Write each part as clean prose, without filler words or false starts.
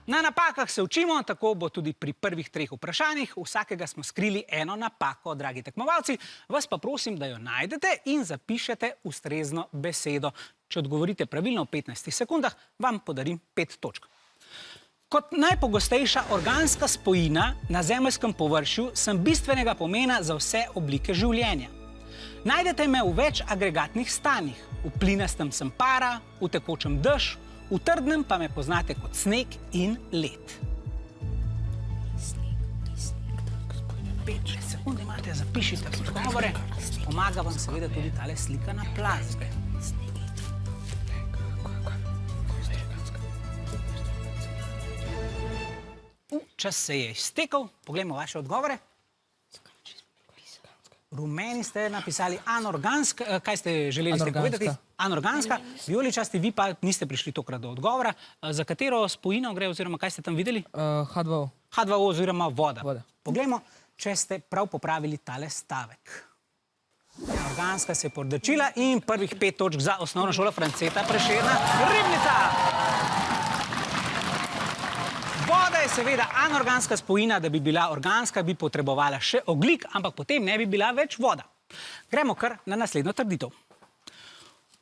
na napakah se učimo, tako bo tudi pri prvih 3 vprašanjih. Vsakega smo skrili eno napako, dragi tekmovalci. Vas pa prosim, da jo najdete in zapišete ustrezno besedo. Če odgovorite pravilno v 15 sekundah, vam podarim 5 točk. Kot najpogostejša organska spojina na zemeljskem površju sem bistvenega pomena za vse oblike življenja. Najdete me v več agregatnih stanjih. V plinastem sem para, v tekočem dež, v trdnem pa me poznate kot sneg in led. 5 sekund imate, zapišite odgovore. Pomaga vam seveda tudi tale slika na plazme. Čas se je iztekel. Poglejmo vaše odgovore. Rumeni ste napisali anorganska. Kaj ste želeli povedati? Anorganska. Vijoličasti, vi pa niste prišli tokrat do odgovora. Za katero spojino gre, oziroma kaj ste tam videli? H2O. H2O oziroma voda. Poglejmo, če ste prav popravili tale stavek. Anorganska se je podrčila in prvih 5 točk za osnovno šolo Franceta Prešerna Ribnica. Voda je seveda anorganska spojina, da bi bila organska, bi potrebovala še ogljik, ampak potem ne bi bila več voda. Gremo kar na naslednjo trditev.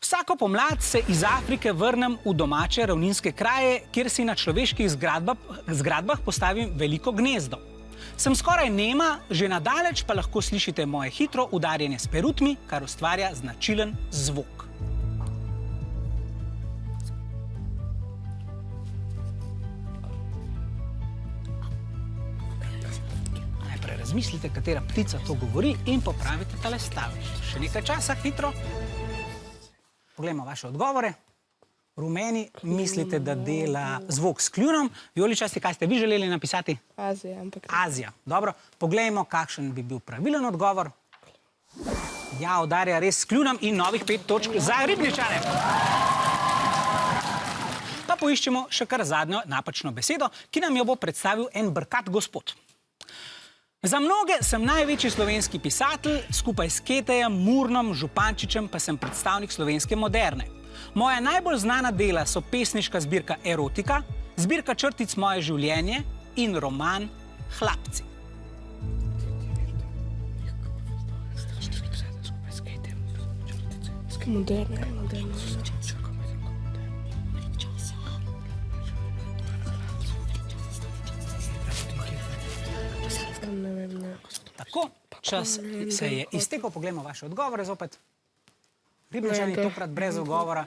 Vsako pomlad se iz Afrike vrnem v domače ravninske kraje, kjer si na človeških zgradbah postavim veliko gnezdo. Sem skoraj nema, že nadaleč pa lahko slišite moje hitro udarjanje s perutmi, kar ustvarja značilen zvok. Razmislite, katera ptica to govori in popravite tale stavek. Še nekaj časa, hitro. Poglejmo vaše odgovore. Rumeni mislite, da dela zvok s kljunom. Vijoličasti, kaj ste vi želeli napisati? Azija, ampak... Azija. Dobro, poglejmo, kakšen bi bil pravilen odgovor. Ja, udarja res s kljunom in novih 5 točk za Ribničane. Pa poiščemo še kar zadnjo napačno besedo, ki nam jo bo predstavil en brkat gospod. Za mnoge sem največji slovenski pisatelj, skupaj s Ketejem, Murnom, Župančičem pa sem predstavnik slovenske moderne. Moja najbolj znana dela so pesniška zbirka Erotika, zbirka črtic Moje življenje in roman Hlapci. Moderne. Tako, čas se je iztekel. Poglejmo vaše odgovore zopet. Ribničani tokrat brez odgovora.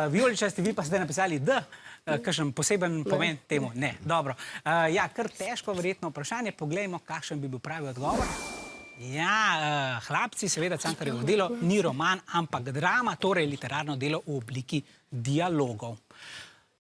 Vijoličasti, vi pa ste napisali D. Kakšen poseben pomen temu? Ne, dobro. Ja, kar težko verjetno vprašanje. Poglejmo, kakšen bi bil pravi odgovor. Ja, Hlapci, seveda Cankarjevo delo, ni roman, ampak drama, torej literarno delo v obliki dialogov.